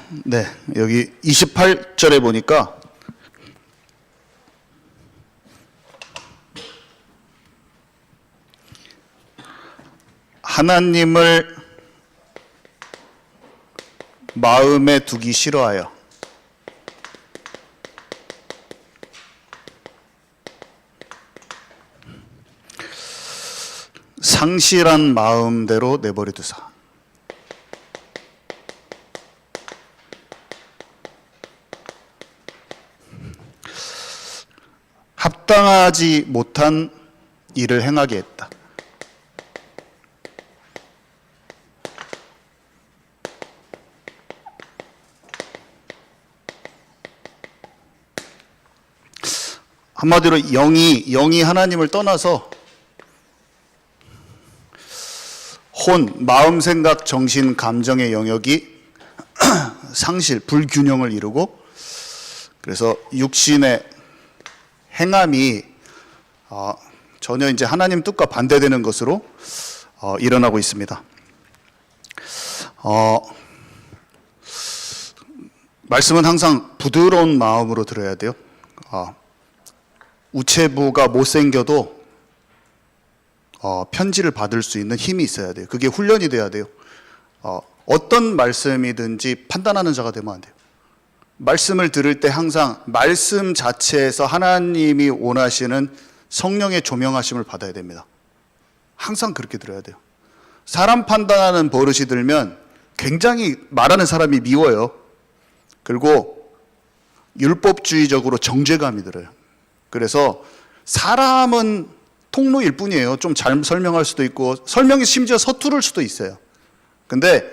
네, 여기 28절에 보니까 하나님을 마음에 두기 싫어하여 상실한 마음대로 내버려 두사. 합당하지 못한 일을 행하게 했다. 한마디로 영이 하나님을 떠나서 마음, 생각, 정신, 감정의 영역이 상실, 불균형을 이루고, 그래서 육신의 행함이 전혀 이제 하나님 뜻과 반대되는 것으로 일어나고 있습니다. 말씀은 항상 부드러운 마음으로 들어야 돼요. 우체부가 못생겨도 편지를 받을 수 있는 힘이 있어야 돼요. 그게 훈련이 돼야 돼요. 어떤 말씀이든지 판단하는 자가 되면 안 돼요. 말씀을 들을 때 항상 말씀 자체에서 하나님이 원하시는 성령의 조명하심을 받아야 됩니다. 항상 그렇게 들어야 돼요. 사람 판단하는 버릇이 들면 굉장히 말하는 사람이 미워요. 그리고 율법주의적으로 정죄감이 들어요. 그래서 사람은 통로일 뿐이에요. 좀 잘 설명할 수도 있고, 설명이 심지어 서투를 수도 있어요. 근데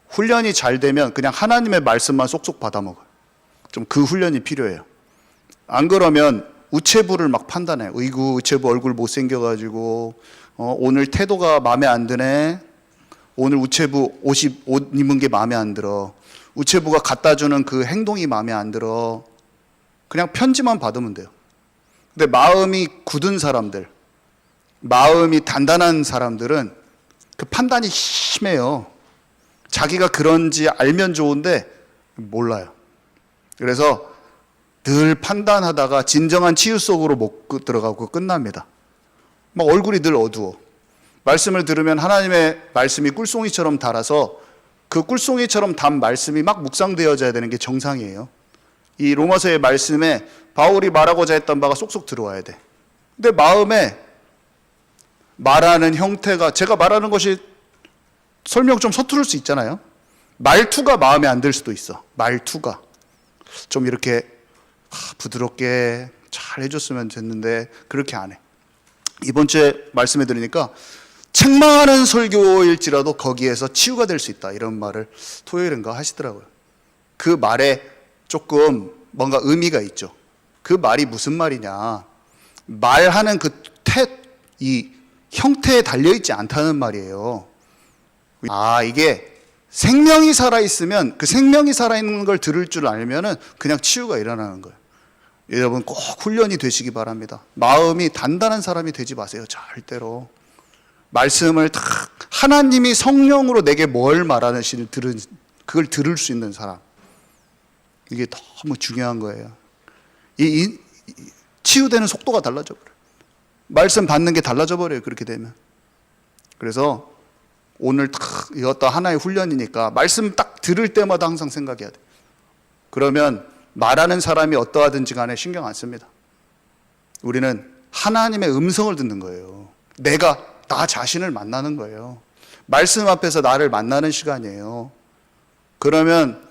훈련이 잘 되면 그냥 하나님의 말씀만 쏙쏙 받아먹어요. 좀 그 훈련이 필요해요. 안 그러면 우체부를 막 판단해요. 의구 우체부 얼굴 못생겨가지고 오늘 태도가 마음에 안 드네. 오늘 우체부 옷 입은 게 마음에 안 들어. 우체부가 갖다 주는 그 행동이 마음에 안 들어. 그냥 편지만 받으면 돼요. 근데 마음이 굳은 사람들, 마음이 단단한 사람들은 그 판단이 심해요. 자기가 그런지 알면 좋은데 몰라요. 그래서 늘 판단하다가 진정한 치유 속으로 못 들어가고 끝납니다. 막 얼굴이 늘 어두워. 말씀을 들으면 하나님의 말씀이 꿀송이처럼 달아서 그 꿀송이처럼 단 말씀이 막 묵상되어져야 되는 게 정상이에요. 이 로마서의 말씀에 바울이 말하고자 했던 바가 쏙쏙 들어와야 돼. 근데 마음에 말하는 형태가, 제가 말하는 것이 설명 좀 서투를 수 있잖아요. 말투가 마음에 안 들 수도 있어. 말투가 좀 이렇게 부드럽게 잘 해줬으면 됐는데 그렇게 안 해. 이번 주에 말씀해 드리니까 책망하는 설교일지라도 거기에서 치유가 될 수 있다, 이런 말을 토요일인가 하시더라고요. 그 말에 조금 뭔가 의미가 있죠. 그 말이 무슨 말이냐, 말하는 이 형태에 달려있지 않다는 말이에요. 이게 생명이 살아있으면, 그 생명이 살아있는 걸 들을 줄 알면은 그냥 치유가 일어나는 거예요. 여러분 꼭 훈련이 되시기 바랍니다. 마음이 단단한 사람이 되지 마세요. 절대로. 말씀을 다 하나님이 성령으로 내게 뭘 말하는지 그걸 들을 수 있는 사람, 이게 너무 중요한 거예요. 이 치유되는 속도가 달라져 버려요. 말씀 받는 게 달라져 버려요. 그렇게 되면. 그래서 오늘 이것도 하나의 훈련이니까 말씀 딱 들을 때마다 항상 생각해야 돼. 그러면 말하는 사람이 어떠하든지 간에 신경 안 씁니다. 우리는 하나님의 음성을 듣는 거예요. 내가 나 자신을 만나는 거예요. 말씀 앞에서 나를 만나는 시간이에요. 그러면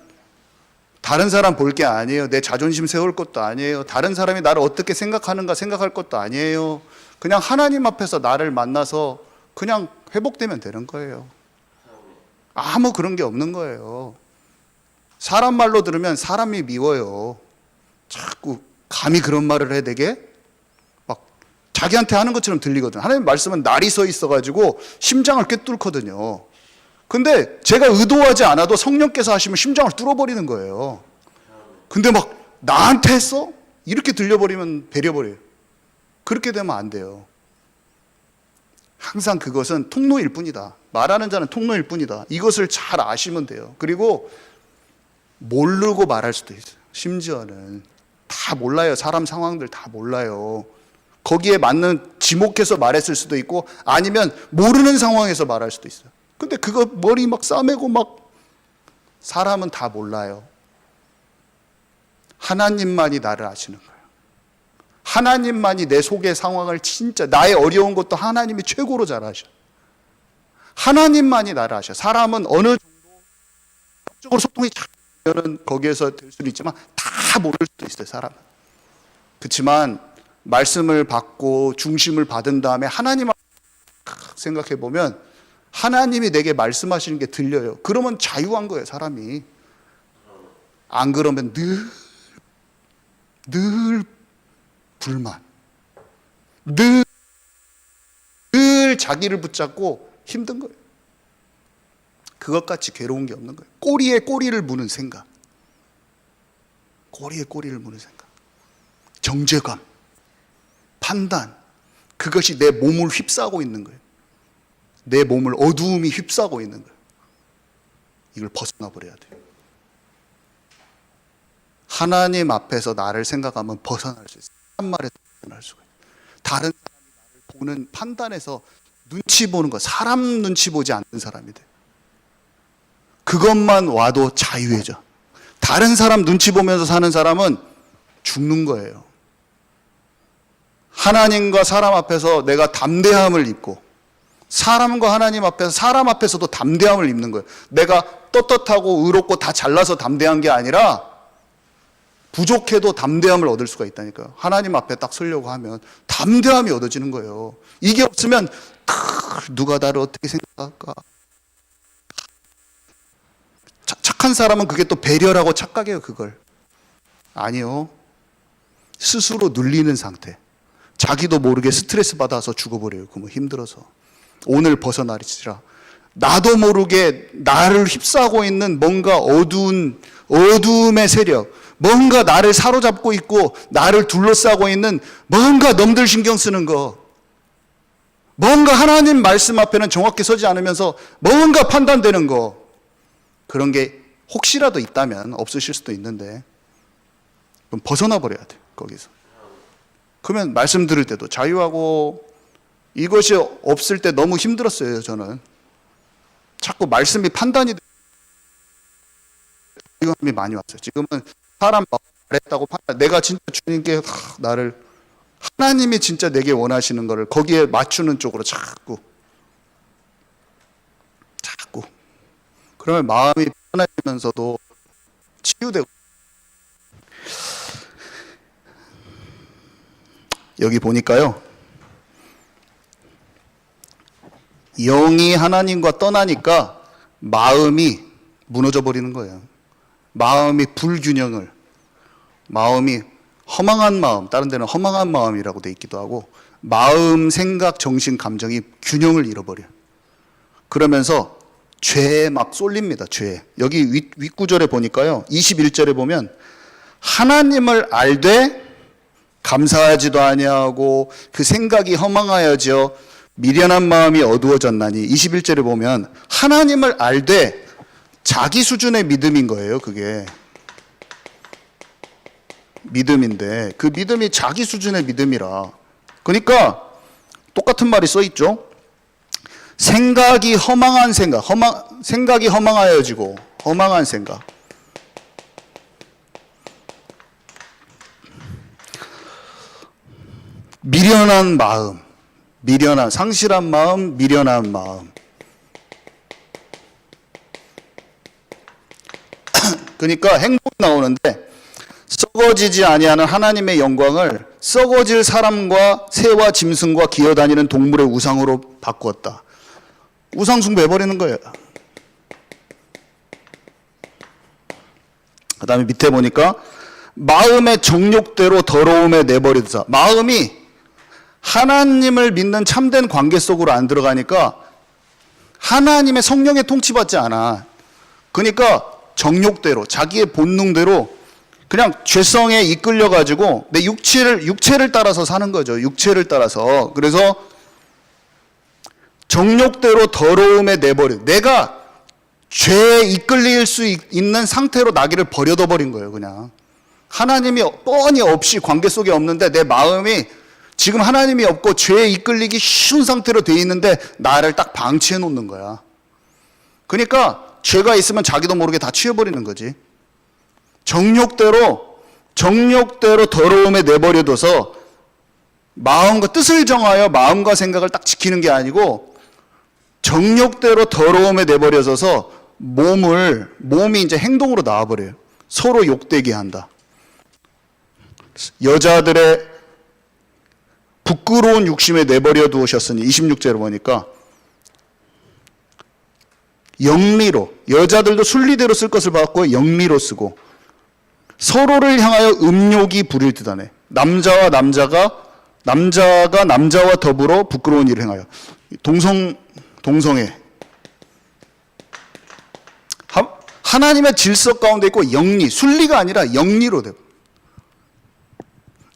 다른 사람 볼 게 아니에요. 내 자존심 세울 것도 아니에요. 다른 사람이 나를 어떻게 생각하는가 생각할 것도 아니에요. 그냥 하나님 앞에서 나를 만나서 그냥 회복되면 되는 거예요. 아무 그런 게 없는 거예요. 사람 말로 들으면 사람이 미워요. 자꾸 감히 그런 말을 해야 되게 막 자기한테 하는 것처럼 들리거든. 하나님 말씀은 날이 서 있어가지고 심장을 꿰뚫거든요. 근데 제가 의도하지 않아도 성령께서 하시면 심장을 뚫어버리는 거예요. 근데 막 나한테 했어? 이렇게 들려버리면 배려버려요. 그렇게 되면 안 돼요. 항상 그것은 통로일 뿐이다. 말하는 자는 통로일 뿐이다. 이것을 잘 아시면 돼요. 그리고 모르고 말할 수도 있어요. 심지어는 다 몰라요. 사람 상황들 다 몰라요. 거기에 맞는 지목해서 말했을 수도 있고 아니면 모르는 상황에서 말할 수도 있어요. 근데 그거 머리 막 싸매고 막 사람은 다 몰라요. 하나님만이 나를 아시는 거예요. 하나님만이 내 속의 상황을 진짜 나의 어려운 것도 하나님이 최고로 잘 아셔. 하나님만이 나를 아셔. 사람은 어느 정도 적으로 소통이 잘 되면 거기에서 될 수는 있지만 다 모를 수도 있어요. 사람은. 그렇지만 말씀을 받고 중심을 받은 다음에 하나님 생각해 보면 하나님이 내게 말씀하시는 게 들려요. 그러면 자유한 거예요. 사람이. 안 그러면 늘 불만, 늘 자기를 붙잡고 힘든 거예요. 그것같이 괴로운 게 없는 거예요. 꼬리에 꼬리를 무는 생각, 꼬리에 꼬리를 무는 생각, 정죄감, 판단, 그것이 내 몸을 휩싸고 있는 거예요. 내 몸을 어두움이 휩싸고 있는 거예요. 이걸 벗어나 버려야 돼요. 하나님 앞에서 나를 생각하면 벗어날 수 있어요. 한 말에서 벗어날 수가 있어요. 다른 사람이 나를 보는 판단에서 눈치 보는 거, 사람 눈치 보지 않는 사람이 돼요. 그것만 와도 자유해져. 다른 사람 눈치 보면서 사는 사람은 죽는 거예요. 하나님과 사람 앞에서 내가 담대함을 입고 사람과 하나님 앞에서 사람 앞에서도 담대함을 입는 거예요. 내가 떳떳하고 의롭고 다 잘나서 담대한 게 아니라 부족해도 담대함을 얻을 수가 있다니까요. 하나님 앞에 딱 서려고 하면 담대함이 얻어지는 거예요. 이게 없으면 누가 나를 어떻게 생각할까? 착한 사람은 그게 또 배려라고 착각해요. 그걸. 아니요. 스스로 눌리는 상태. 자기도 모르게 스트레스 받아서 죽어버려요. 그러면 힘들어서. 오늘 벗어나리시라. 나도 모르게 나를 휩싸고 있는 뭔가 어두움의 세력, 뭔가 나를 사로잡고 있고 나를 둘러싸고 있는 뭔가 넘들 신경 쓰는 거, 뭔가 하나님 말씀 앞에는 정확히 서지 않으면서 뭔가 판단되는 거, 그런 게 혹시라도 있다면 없으실 수도 있는데 그럼 벗어나 버려야 돼요. 거기서. 그러면 말씀 들을 때도 자유하고, 이것이 없을 때 너무 힘들었어요. 저는 자꾸 말씀이 판단이 지금이 많이 왔어요. 지금은 사람 말했다고 판단, 내가 진짜 주님께 나를, 하나님이 진짜 내게 원하시는 거를 거기에 맞추는 쪽으로 자꾸 그러면 마음이 편해지면서도 치유되고. 여기 보니까요, 영이 하나님과 떠나니까 마음이 무너져 버리는 거예요. 마음이 불균형을, 마음이 허망한 마음, 다른 데는 허망한 마음이라고 돼 있기도 하고, 마음, 생각, 정신, 감정이 균형을 잃어버려요. 그러면서 죄에 막 쏠립니다. 죄에. 여기 윗구절에 보니까요, 21절에 보면 하나님을 알되 감사하지도 아니하고 그 생각이 허망하여져 미련한 마음이 어두워졌나니, 21절에 보면 하나님을 알되 자기 수준의 믿음인 거예요. 그게 믿음인데 그 믿음이 자기 수준의 믿음이라. 그러니까 똑같은 말이 써 있죠. 생각이 허망한 생각이 허망하여지고, 허망한 생각. 미련한 마음, 상실한 마음, 미련한 마음. 그러니까 행복이 나오는데, 썩어지지 아니하는 하나님의 영광을 썩어질 사람과 새와 짐승과 기어다니는 동물의 우상으로 바꾸었다. 우상 숭배해버리는 거예요. 그 다음에 밑에 보니까 마음의 정욕대로 더러움에 내버리자. 마음이 하나님을 믿는 참된 관계 속으로 안 들어가니까 하나님의 성령에 통치받지 않아. 그러니까 정욕대로, 자기의 본능대로 그냥 죄성에 이끌려가지고 내 육체를 따라서 사는 거죠. 육체를 따라서. 그래서 정욕대로 더러움에 내버려. 내가 죄에 이끌릴 수 있는 상태로 나기를 버려둬 버린 거예요. 그냥 하나님이 뻔히 없이 관계 속에 없는데 내 마음이 지금 하나님이 없고 죄에 이끌리기 쉬운 상태로 돼 있는데 나를 딱 방치해 놓는 거야. 그러니까 죄가 있으면 자기도 모르게 다 취해버리는 거지. 정욕대로 더러움에 내버려둬서 마음과 뜻을 정하여 마음과 생각을 딱 지키는 게 아니고 정욕대로 더러움에 내버려져서 몸이 이제 행동으로 나와버려요. 서로 욕되게 한다. 여자들의 부끄러운 욕심에 내버려 두셨으니 26절을 보니까 영리로, 여자들도 순리대로 쓸 것을 받고 영리로 쓰고 서로를 향하여 음욕이 부릴 듯 하네. 남자가 남자와 더불어 부끄러운 일을 행하여. 동성애. 하나님의 질서 가운데 있고 영리, 순리가 아니라 영리로 되고.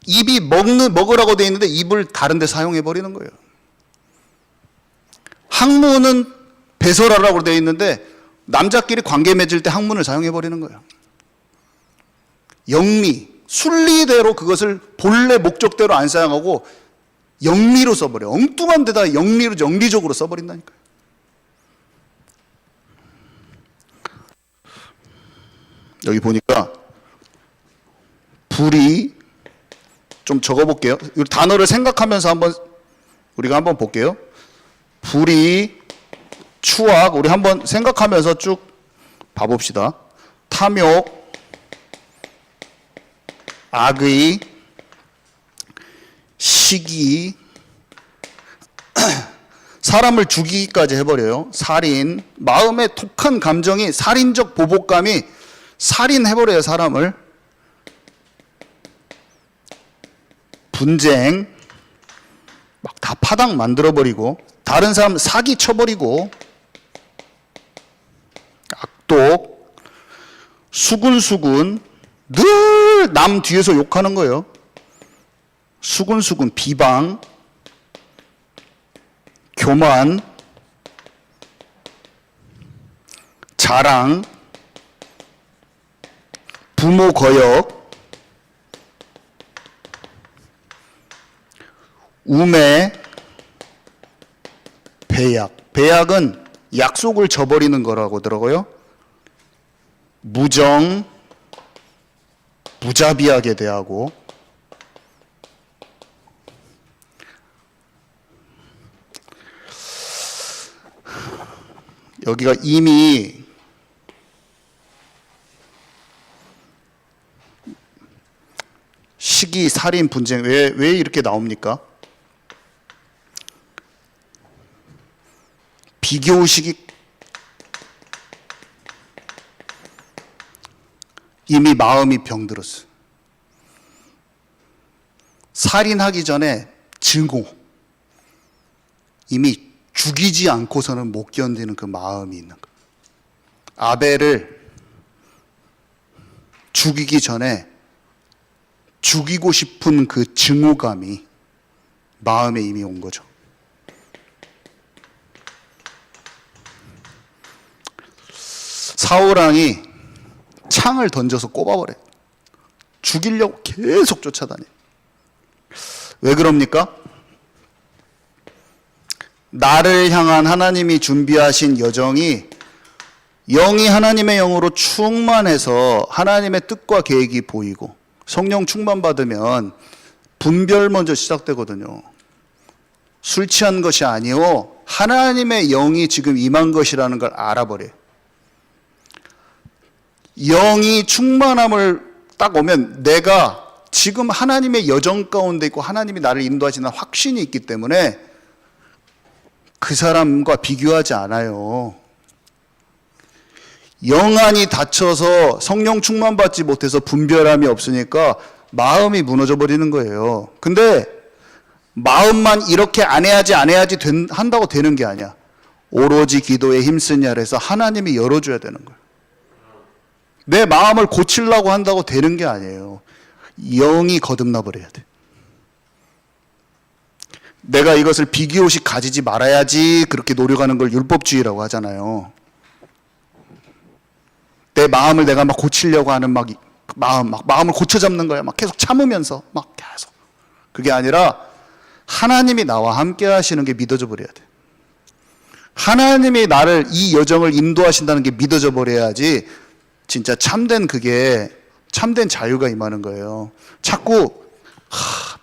입이 먹으라고 되어 있는데 입을 다른 데 사용해 버리는 거예요. 학문은 배설하라고 되어 있는데 남자끼리 관계 맺을 때 학문을 사용해 버리는 거예요. 영리, 순리대로 그것을 본래 목적대로 안 사용하고 영리로 써버려. 엉뚱한 데다 영리적으로 써버린다니까요. 여기 보니까 불이 좀 적어볼게요. 이 단어를 생각하면서 우리가 한번 볼게요. 불의, 추악, 우리 한번 생각하면서 쭉 봐봅시다. 탐욕, 악의, 시기, 사람을 죽이기까지 해버려요. 살인, 마음의 독한 감정이 살인적 보복감이 살인해버려요, 사람을. 분쟁, 막 다 파당 만들어버리고, 다른 사람 사기 쳐버리고, 악독, 수군수군, 늘 남 뒤에서 욕하는 거예요. 수군수군, 비방, 교만, 자랑, 부모 거역, 우매, 배약. 배약은 약속을 저버리는 거라고 하더라고요. 무정, 무자비하게 대하고, 여기가 이미 시기, 살인, 분쟁 왜 이렇게 나옵니까? 비교의식이 이미 마음이 병들었어요. 살인하기 전에 증오, 이미 죽이지 않고서는 못 견디는 그 마음이 있는 거예요. 아벨을 죽이기 전에 죽이고 싶은 그 증오감이 마음에 이미 온 거죠. 사울왕이 창을 던져서 꼽아버려요. 죽이려고 계속 쫓아다녀요. 왜 그럽니까? 나를 향한 하나님이 준비하신 여정이 영이 하나님의 영으로 충만해서 하나님의 뜻과 계획이 보이고 성령 충만 받으면 분별 먼저 시작되거든요. 술 취한 것이 아니요 하나님의 영이 지금 임한 것이라는 걸 알아버려요. 영이 충만함을 딱 오면 내가 지금 하나님의 여정 가운데 있고 하나님이 나를 인도하시는 확신이 있기 때문에 그 사람과 비교하지 않아요. 영안이 닫혀서 성령 충만받지 못해서 분별함이 없으니까 마음이 무너져 버리는 거예요. 근데 마음만 이렇게 안 해야지 한다고 되는 게 아니야. 오로지 기도에 힘쓰냐 해서 하나님이 열어줘야 되는 거예요. 내 마음을 고치려고 한다고 되는 게 아니에요. 영이 거듭나 버려야 돼. 내가 이것을 비교의식 가지지 말아야지 그렇게 노력하는 걸 율법주의라고 하잖아요. 내 마음을 내가 막 고치려고 하는 마음을 고쳐 잡는 거야. 막 계속 참으면서 막 계속. 그게 아니라 하나님이 나와 함께 하시는 게 믿어져 버려야 돼. 하나님이 나를 이 여정을 인도하신다는 게 믿어져 버려야지 진짜 참된 자유가 임하는 거예요. 자꾸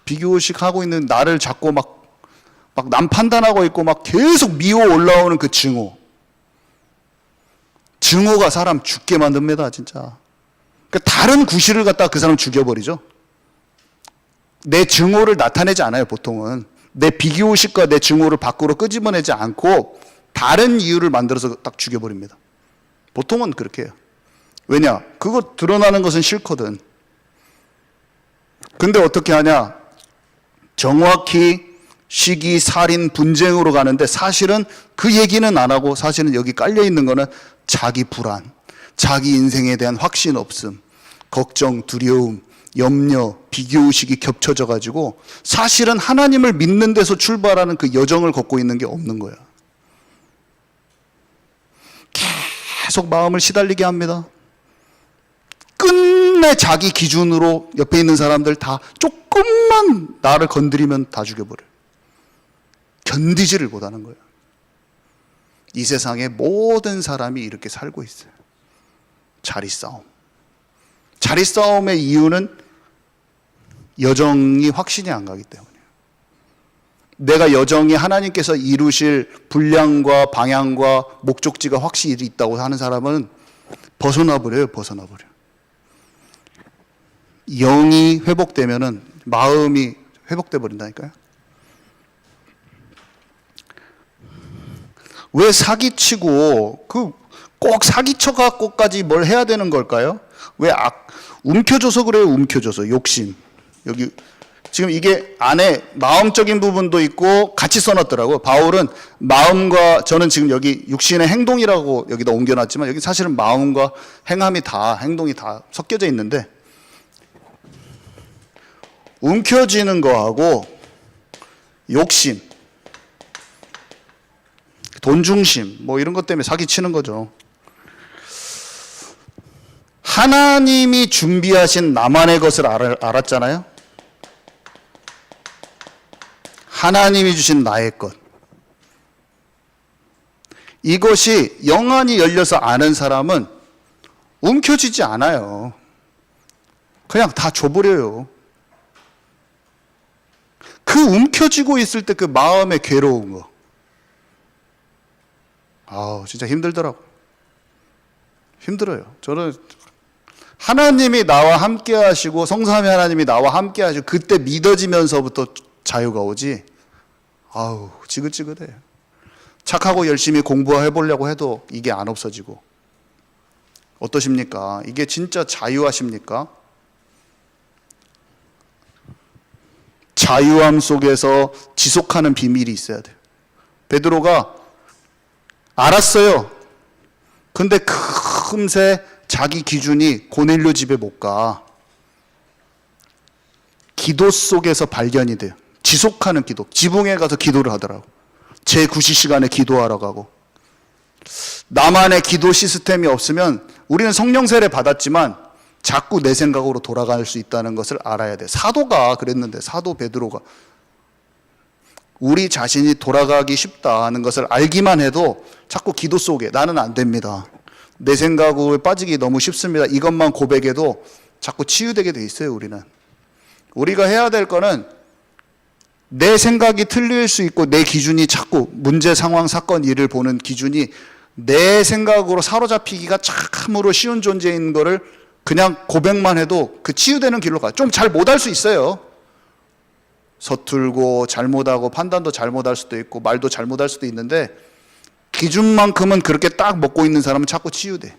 비교의식 하고 있는 나를 자꾸 막 남 판단하고 있고 막 계속 미워 올라오는 그 증오가 사람 죽게 만듭니다, 진짜. 그러니까 다른 구실을 갖다가 그 사람 죽여버리죠. 내 증오를 나타내지 않아요, 보통은. 내 비교의식과 내 증오를 밖으로 끄집어내지 않고 다른 이유를 만들어서 딱 죽여버립니다. 보통은 그렇게 해요. 왜냐? 그거 드러나는 것은 싫거든. 근데 어떻게 하냐? 정확히 시기, 살인, 분쟁으로 가는데 사실은 그 얘기는 안 하고 사실은 여기 깔려 있는 거는 자기 불안, 자기 인생에 대한 확신 없음, 걱정, 두려움, 염려, 비교의식이 겹쳐져 가지고 사실은 하나님을 믿는 데서 출발하는 그 여정을 걷고 있는 게 없는 거야. 계속 마음을 시달리게 합니다. 끝내 자기 기준으로 옆에 있는 사람들 다 조금만 나를 건드리면 다 죽여버려요. 견디지를 못하는 거예요. 이 세상에 모든 사람이 이렇게 살고 있어요. 자리싸움. 자리싸움의 이유는 여정이 확신이 안 가기 때문이에요. 내가 여정이 하나님께서 이루실 분량과 방향과 목적지가 확실히 있다고 하는 사람은 벗어나버려요. 영이 회복되면은 마음이 회복돼 버린다니까요. 왜 사기치고 꼭 사기쳐갖고까지 뭘 해야 되는 걸까요? 왜 움켜줘서 그래요. 움켜줘서 욕심. 여기 지금 이게 안에 마음적인 부분도 있고 같이 써놨더라고요. 바울은 마음과, 저는 지금 여기 육신의 행동이라고 여기다 옮겨놨지만 여기 사실은 마음과 행동이 다 섞여져 있는데, 움켜쥐는 거하고 욕심, 돈중심 뭐 이런 것 때문에 사기치는 거죠. 하나님이 준비하신 나만의 것을 알았잖아요. 하나님이 주신 나의 것. 이것이 영안이 열려서 아는 사람은 움켜쥐지 않아요. 그냥 다 줘버려요. 그 움켜쥐고 있을 때 그 마음의 괴로운 거. 진짜 힘들더라고요. 힘들어요. 저는 하나님이 나와 함께 하시고 성삼위 하나님이 나와 함께 하시고 그때 믿어지면서부터 자유가 오지. 지긋지긋해요. 착하고 열심히 공부해 보려고 해도 이게 안 없어지고. 어떠십니까? 이게 진짜 자유하십니까? 자유함 속에서 지속하는 비밀이 있어야 돼요. 베드로가 알았어요. 근데 금세 자기 기준이 고넬료 집에 못 가. 기도 속에서 발견이 돼요. 지속하는 기도. 지붕에 가서 기도를 하더라고. 제9시 시간에 기도하러 가고. 나만의 기도 시스템이 없으면 우리는 성령 세례 받았지만 자꾸 내 생각으로 돌아갈 수 있다는 것을 알아야 돼. 사도가 그랬는데, 사도 베드로가 우리 자신이 돌아가기 쉽다는 것을 알기만 해도 자꾸 기도 속에 나는 안 됩니다. 내 생각으로 빠지기 너무 쉽습니다. 이것만 고백해도 자꾸 치유되게 돼 있어요, 우리는. 우리가 해야 될 거는 내 생각이 틀릴 수 있고 내 기준이 자꾸 문제, 상황, 사건, 일을 보는 기준이 내 생각으로 사로잡히기가 참으로 쉬운 존재인 거를 그냥 고백만 해도 그 치유되는 길로 가요. 좀 잘 못할 수 있어요. 서툴고 잘못하고 판단도 잘못할 수도 있고 말도 잘못할 수도 있는데 기준만큼은 그렇게 딱 먹고 있는 사람은 자꾸 치유돼.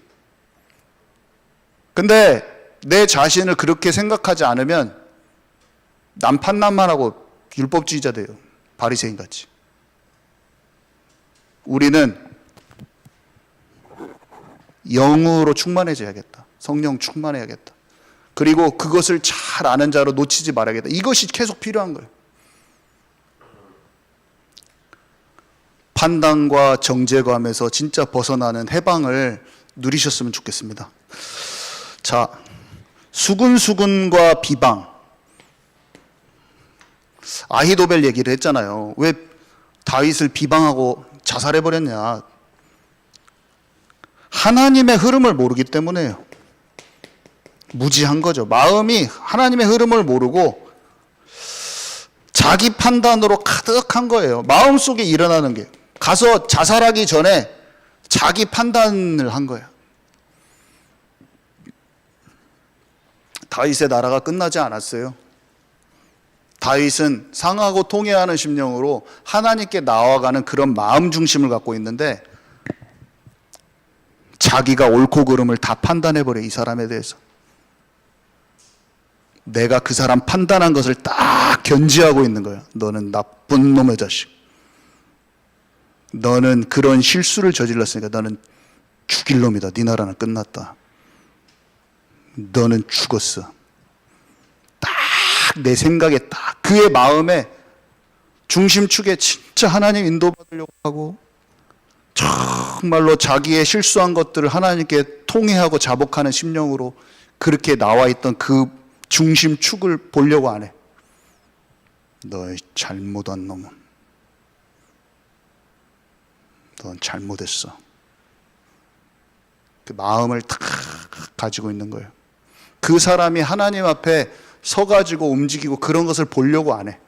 근데 내 자신을 그렇게 생각하지 않으면 남판남만하고 율법주의자 돼요. 바리새인 같이. 우리는 영으로 충만해져야겠다. 성령 충만해야겠다. 그리고 그것을 잘 아는 자로 놓치지 말아야겠다. 이것이 계속 필요한 거예요. 판단과 정죄감에서 진짜 벗어나는 해방을 누리셨으면 좋겠습니다. 자, 수근수근과 비방. 아히도벨 얘기를 했잖아요. 왜 다윗을 비방하고 자살해버렸냐. 하나님의 흐름을 모르기 때문에요. 무지한 거죠. 마음이 하나님의 흐름을 모르고 자기 판단으로 가득한 거예요. 마음속에 일어나는 게. 가서 자살하기 전에 자기 판단을 한 거예요. 다윗의 나라가 끝나지 않았어요. 다윗은 상하고 통회하는 심령으로 하나님께 나아가는 그런 마음 중심을 갖고 있는데 자기가 옳고 그름을 다 판단해버려. 이 사람에 대해서. 내가 그 사람 판단한 것을 딱 견지하고 있는 거예요. 너는 나쁜 놈의 자식. 너는 그런 실수를 저질렀으니까 너는 죽일 놈이다. 네 나라는 끝났다. 너는 죽었어. 딱 내 생각에 딱 그의 마음에 중심축에 진짜 하나님 인도받으려고 하고 정말로 자기의 실수한 것들을 하나님께 통회하고 자복하는 심령으로 그렇게 나와 있던 그 중심축을 보려고 안 해. 너의 잘못한 놈은 넌 잘못했어. 그 마음을 탁 가지고 있는 거예요. 그 사람이 하나님 앞에 서가지고 움직이고 그런 것을 보려고 안 해.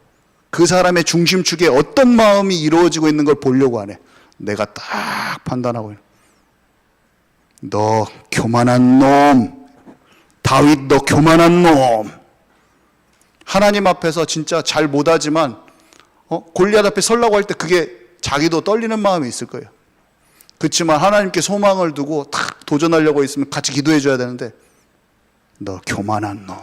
그 사람의 중심축에 어떤 마음이 이루어지고 있는 걸 보려고 안 해. 내가 딱 판단하고 있는. 너 교만한 놈. 다윗 너 교만한 놈. 하나님 앞에서 진짜 잘 못하지만 골리앗 앞에 서려고 할 때 그게 자기도 떨리는 마음이 있을 거예요. 그렇지만 하나님께 소망을 두고 탁 도전하려고 있으면 같이 기도해 줘야 되는데 너 교만한 놈.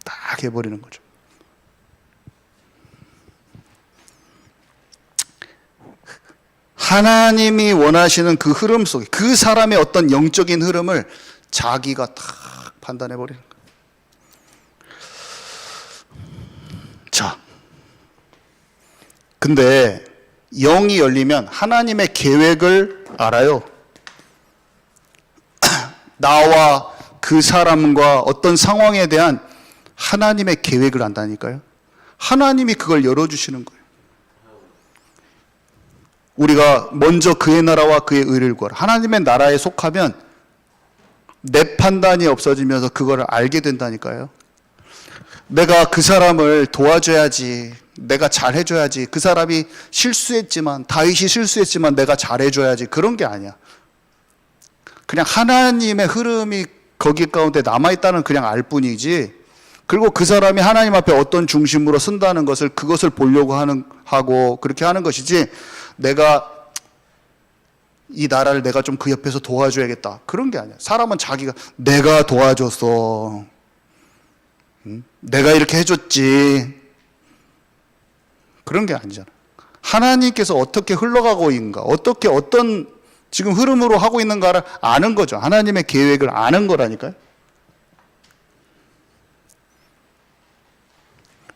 딱 해버리는 거죠. 하나님이 원하시는 그 흐름 속에 그 사람의 어떤 영적인 흐름을 자기가 딱 판단해버리는 거예요. 자, 근데 영이 열리면 하나님의 계획을 알아요. 나와 그 사람과 어떤 상황에 대한 하나님의 계획을 안다니까요. 하나님이 그걸 열어주시는 거예요. 우리가 먼저 그의 나라와 그의 의를 구하라. 하나님의 나라에 속하면 내 판단이 없어지면서 그걸 알게 된다니까요. 내가 그 사람을 도와줘야지. 내가 잘해줘야지. 그 사람이 실수했지만, 다윗이 실수했지만 내가 잘해줘야지. 그런 게 아니야. 그냥 하나님의 흐름이 거기 가운데 남아있다는 그냥 알 뿐이지. 그리고 그 사람이 하나님 앞에 어떤 중심으로 쓴다는 것을 그것을 보려고 하고 그렇게 하는 것이지 내가 이 나라를 내가 좀 그 옆에서 도와줘야겠다. 그런 게 아니야. 사람은 자기가 내가 도와줬어. 내가 이렇게 해줬지. 그런 게 아니잖아. 하나님께서 어떻게 흘러가고 있는가, 어떻게 어떤 지금 흐름으로 하고 있는가를 아는 거죠. 하나님의 계획을 아는 거라니까요.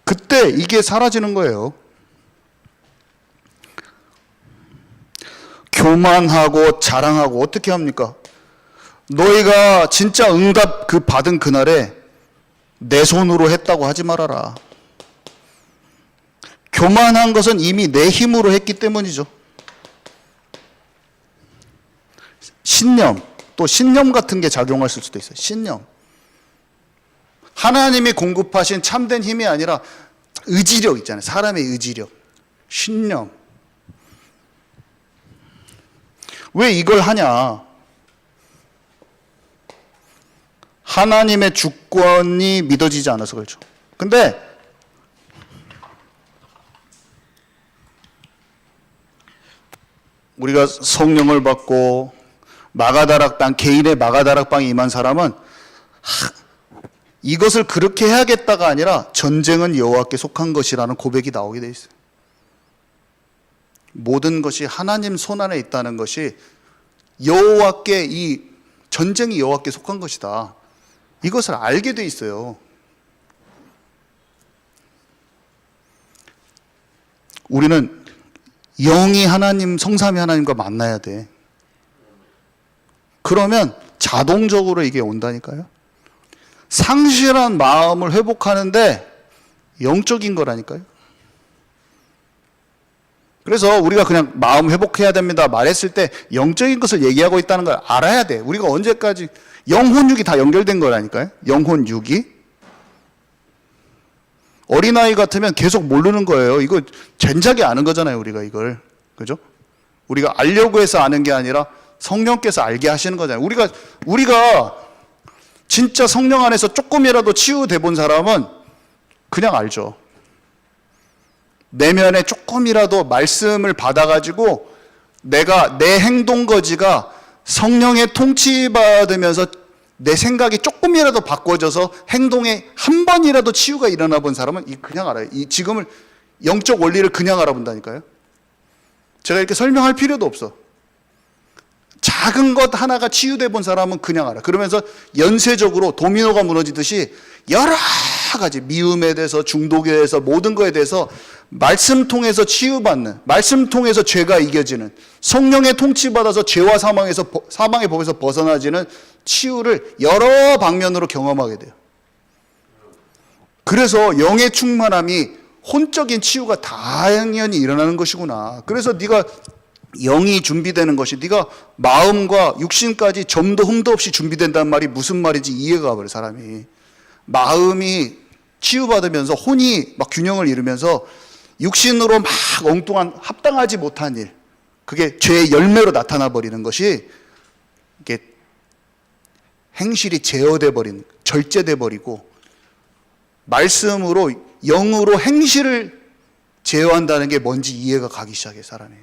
그때 이게 사라지는 거예요. 교만하고 자랑하고 어떻게 합니까? 너희가 진짜 응답 그 받은 그날에 내 손으로 했다고 하지 말아라. 교만한 것은 이미 내 힘으로 했기 때문이죠. 신념, 또 신념 같은 게 작용할 수도 있어요. 신념. 하나님이 공급하신 참된 힘이 아니라 의지력 있잖아요. 사람의 의지력, 신념. 왜 이걸 하냐? 하나님의 주권이 믿어지지 않아서 그렇죠. 근데 우리가 성령을 받고 마가다락방, 개인의 마가다락방에 임한 사람은 이것을 그렇게 해야겠다가 아니라 전쟁은 여호와께 속한 것이라는 고백이 나오게 돼 있어요. 모든 것이 하나님 손안에 있다는 것이 여호와께 이 전쟁이 여호와께 속한 것이다. 이것을 알게 돼 있어요. 우리는 영이 하나님, 성삼위 하나님과 만나야 돼. 그러면 자동적으로 이게 온다니까요. 상실한 마음을 회복하는데 영적인 거라니까요. 그래서 우리가 그냥 마음 회복해야 됩니다 말했을 때 영적인 것을 얘기하고 있다는 걸 알아야 돼. 우리가 언제까지 영혼육이 다 연결된 거라니까요. 영혼육이. 어린아이 같으면 계속 모르는 거예요. 이거 젠작이 아는 거잖아요, 우리가 이걸. 그죠? 우리가 알려고 해서 아는 게 아니라 성령께서 알게 하시는 거잖아요. 우리가 진짜 성령 안에서 조금이라도 치유돼 본 사람은 그냥 알죠. 내면에 조금이라도 말씀을 받아가지고 내가 내 행동 거지가 성령의 통치받으면서 내 생각이 조금이라도 바꿔져서 행동에 한 번이라도 치유가 일어나 본 사람은 그냥 알아요. 지금을 영적 원리를 그냥 알아본다니까요. 제가 이렇게 설명할 필요도 없어. 작은 것 하나가 치유돼 본 사람은 그냥 알아. 그러면서 연쇄적으로 도미노가 무너지듯이 여러 가지 미움에 대해서 중독에 대해서 모든 거에 대해서 말씀 통해서 치유받는, 말씀 통해서 죄가 이겨지는, 성령의 통치받아서 죄와 사망의 법에서 벗어나지는 치유를 여러 방면으로 경험하게 돼요. 그래서 영의 충만함이 혼적인 치유가 당연히 일어나는 것이구나. 그래서 네가 영이 준비되는 것이 네가 마음과 육신까지 점도 흠도 없이 준비된다는 말이 무슨 말인지 이해가 가버려. 사람이 마음이 치유받으면서 혼이 막 균형을 이루면서 육신으로 막 엉뚱한 합당하지 못한 일, 그게 죄의 열매로 나타나 버리는 것이 이게 행실이 제어돼 버린, 절제돼 버리고 말씀으로 영으로 행실을 제어한다는 게 뭔지 이해가 가기 시작해. 사람이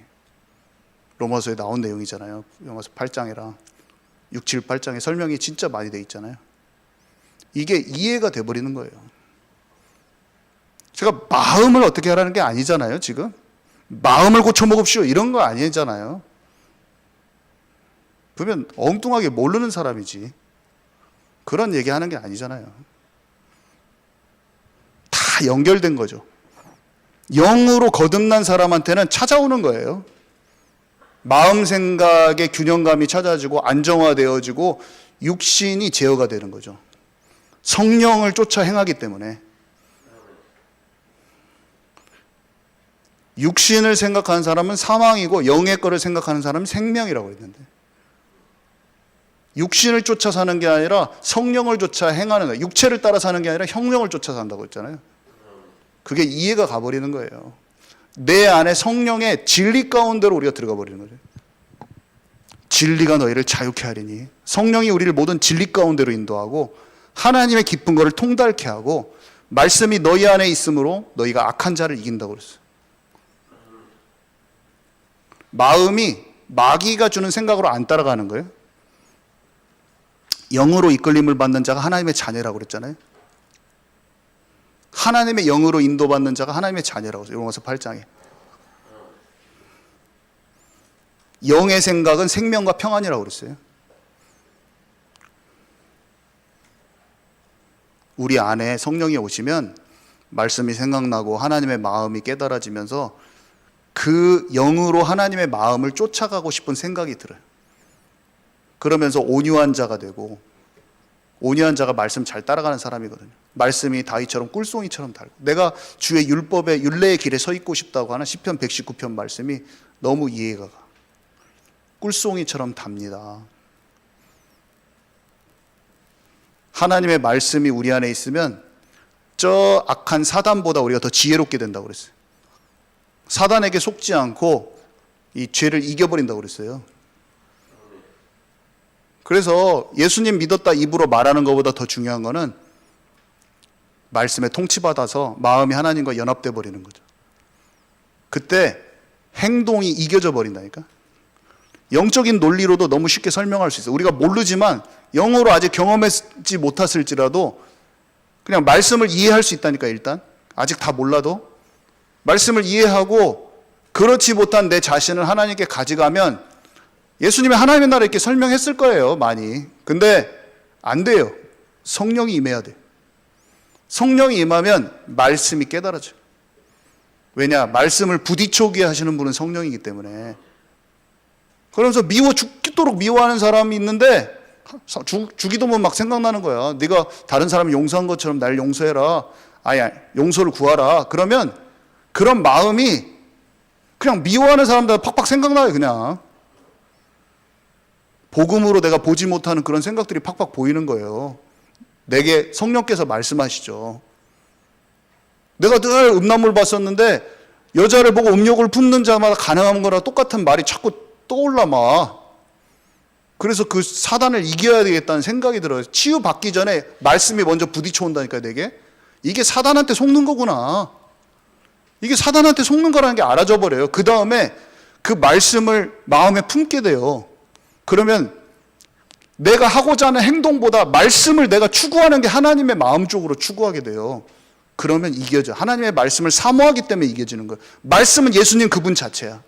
로마서에 나온 내용이잖아요. 로마서 8장이랑 6, 7, 8장에 설명이 진짜 많이 돼 있잖아요. 이게 이해가 돼 버리는 거예요. 제가 마음을 어떻게 하라는 게 아니잖아요. 지금 마음을 고쳐먹읍시오 이런 거 아니잖아요. 그러면 엉뚱하게 모르는 사람이지 그런 얘기하는 게 아니잖아요. 다 연결된 거죠. 영으로 거듭난 사람한테는 찾아오는 거예요. 마음 생각의 균형감이 찾아지고 안정화되어지고 육신이 제어가 되는 거죠. 성령을 쫓아 행하기 때문에. 육신을 생각하는 사람은 사망이고 영의 거를 생각하는 사람은 생명이라고 했는데, 육신을 쫓아 사는 게 아니라 성령을 쫓아 행하는 거예요. 육체를 따라 사는 게 아니라 성령을 쫓아 산다고 했잖아요. 그게 이해가 가버리는 거예요. 내 안에 성령의 진리 가운데로 우리가 들어가 버리는 거죠. 진리가 너희를 자유케 하리니. 성령이 우리를 모든 진리 가운데로 인도하고 하나님의 깊은 것을 통달케 하고 말씀이 너희 안에 있으므로 너희가 악한 자를 이긴다고 그랬어요. 마음이 마귀가 주는 생각으로 안 따라가는 거예요. 영으로 이끌림을 받는 자가 하나님의 자녀라고 그랬잖아요. 하나님의 영으로 인도받는 자가 하나님의 자녀라고 했어요. 로마서 8장에. 영의 생각은 생명과 평안이라고 그랬어요. 우리 안에 성령이 오시면 말씀이 생각나고 하나님의 마음이 깨달아지면서 그 영으로 하나님의 마음을 쫓아가고 싶은 생각이 들어요. 그러면서 온유한 자가 되고, 온유한 자가 말씀 잘 따라가는 사람이거든요. 말씀이 다윗처럼 꿀송이처럼 달고, 내가 주의 율법의 율례의 길에 서 있고 싶다고 하는 시편 119편 말씀이 너무 이해가 가. 꿀송이처럼 답니다. 하나님의 말씀이 우리 안에 있으면 저 악한 사단보다 우리가 더 지혜롭게 된다고 그랬어요. 사단에게 속지 않고 이 죄를 이겨버린다고 그랬어요. 그래서 예수님 믿었다 입으로 말하는 것보다 더 중요한 거는 말씀에 통치받아서 마음이 하나님과 연합돼 버리는 거죠. 그때 행동이 이겨져 버린다니까. 영적인 논리로도 너무 쉽게 설명할 수 있어요. 우리가 모르지만 영어로 아직 경험했지 못했을지라도 그냥 말씀을 이해할 수 있다니까. 일단 아직 다 몰라도 말씀을 이해하고 그렇지 못한 내 자신을 하나님께 가져가면 예수님이 하나님의 나라 이렇게 설명했을 거예요. 많이. 근데 안 돼요. 성령이 임해야 돼요. 성령이 임하면 말씀이 깨달아져요. 왜냐? 말씀을 부딪혀오게 하시는 분은 성령이기 때문에. 그러면서 죽도록 미워하는 사람이 있는데 죽이도면 막 생각나는 거야. 네가 다른 사람 용서한 것처럼 날 용서해라. 용서를 구하라. 그러면 그런 마음이 그냥 미워하는 사람들 팍팍 생각나요. 그냥 복음으로 내가 보지 못하는 그런 생각들이 팍팍 보이는 거예요. 내게 성령께서 말씀하시죠. 내가 늘 음란물 봤었는데 여자를 보고 음욕을 품는 자마다 가능한 거랑 똑같은 말이 자꾸 떠올라 막. 그래서 그 사단을 이겨야 되겠다는 생각이 들어요. 치유받기 전에 말씀이 먼저 부딪혀 온다니까요, 내게. 이게 사단한테 속는 거구나. 이게 사단한테 속는 거라는 게 알아져 버려요. 그 다음에 그 말씀을 마음에 품게 돼요. 그러면 내가 하고자 하는 행동보다 말씀을 내가 추구하는 게 하나님의 마음 쪽으로 추구하게 돼요. 그러면 이겨져. 하나님의 말씀을 사모하기 때문에 이겨지는 거예요. 말씀은 예수님 그분 자체야.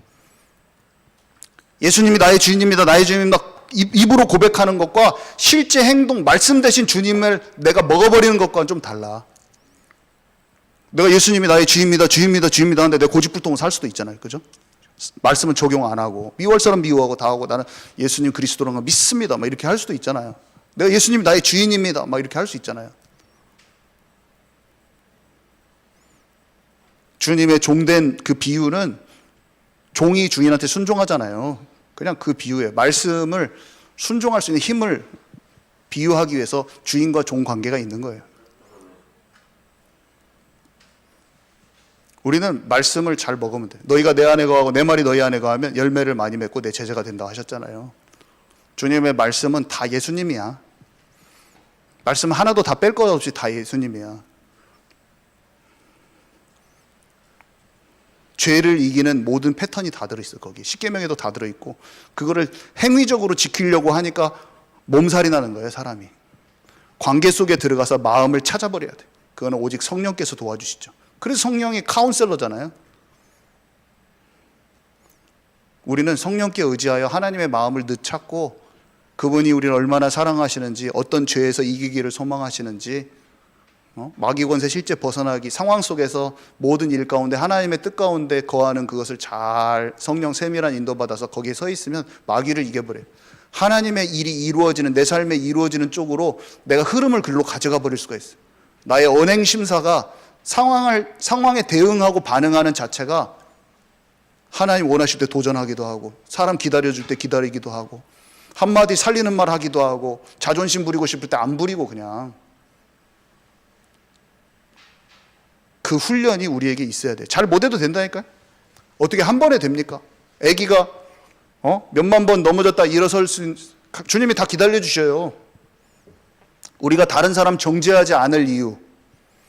예수님이 나의 주인입니다. 나의 주인입니다. 입으로 고백하는 것과 실제 행동, 말씀 대신 주님을 내가 먹어버리는 것과는 좀 달라. 내가 예수님이 나의 주인입니다. 주인입니다. 주인입니다. 하는데 내 고집불통을 살 수도 있잖아요. 그죠? 말씀은 적용 안 하고 미워할 사람 미워하고 다 하고 나는 예수님 그리스도라는 걸 믿습니다. 막 이렇게 할 수도 있잖아요. 내가 예수님이 나의 주인입니다. 막 이렇게 할 수 있잖아요. 주님의 종된 그 비유는 종이 주인한테 순종하잖아요. 그냥 그 비유예요. 말씀을 순종할 수 있는 힘을 비유하기 위해서 주인과 종 관계가 있는 거예요. 우리는 말씀을 잘 먹으면 돼. 너희가 내 안에 거하고 내 말이 너희 안에 거하면 열매를 많이 맺고 내 제자가 된다 하셨잖아요. 주님의 말씀은 다 예수님이야. 말씀 하나도 다 뺄 것 없이 다 예수님이야. 죄를 이기는 모든 패턴이 다 들어있어. 거기 십계명에도 다 들어있고 그거를 행위적으로 지키려고 하니까 몸살이 나는 거예요. 사람이. 관계 속에 들어가서 마음을 찾아버려야 돼. 그거는 오직 성령께서 도와주시죠. 그래서 성령이 카운셀러잖아요. 우리는 성령께 의지하여 하나님의 마음을 늘 찾고 그분이 우리를 얼마나 사랑하시는지, 어떤 죄에서 이기기를 소망하시는지, 마귀 권세 실제 벗어나기, 상황 속에서 모든 일 가운데 하나님의 뜻 가운데 거하는 그것을 잘 성령 세밀한 인도받아서 거기에 서 있으면 마귀를 이겨버려요. 하나님의 일이 이루어지는, 내 삶에 이루어지는 쪽으로 내가 흐름을 글로 가져가 버릴 수가 있어요. 나의 언행 심사가 상황에 대응하고 반응하는 자체가 하나님 원하실 때 도전하기도 하고, 사람 기다려줄 때 기다리기도 하고, 한마디 살리는 말 하기도 하고, 자존심 부리고 싶을 때 안 부리고 그냥. 그 훈련이 우리에게 있어야 돼. 잘 못해도 된다니까요. 어떻게 한 번에 됩니까? 아기가 몇만 번 넘어졌다 일어설 수, 주님이 다 기다려주셔요. 우리가 다른 사람 정죄하지 않을 이유,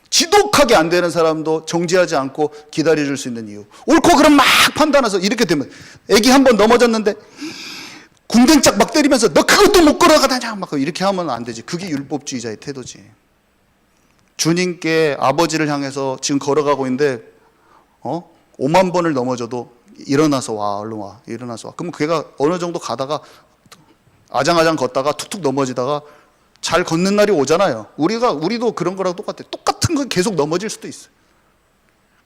지독하게 안 되는 사람도 정죄하지 않고 기다려줄 수 있는 이유, 옳고 그름 막 판단해서 이렇게 되면, 아기 한 번 넘어졌는데 궁뎅짝 막 때리면서 너 그것도 못 걸어가다냐 막 이렇게 하면 안 되지. 그게 율법주의자의 태도지. 주님께 아버지를 향해서 지금 걸어가고 있는데 5만 번을 넘어져도 일어나서 와, 얼른 와, 일어나서 와. 그럼 걔가 어느 정도 가다가 아장아장 걷다가 툭툭 넘어지다가 잘 걷는 날이 오잖아요. 우리도 그런 거랑 똑같아요. 똑같은 거 계속 넘어질 수도 있어요.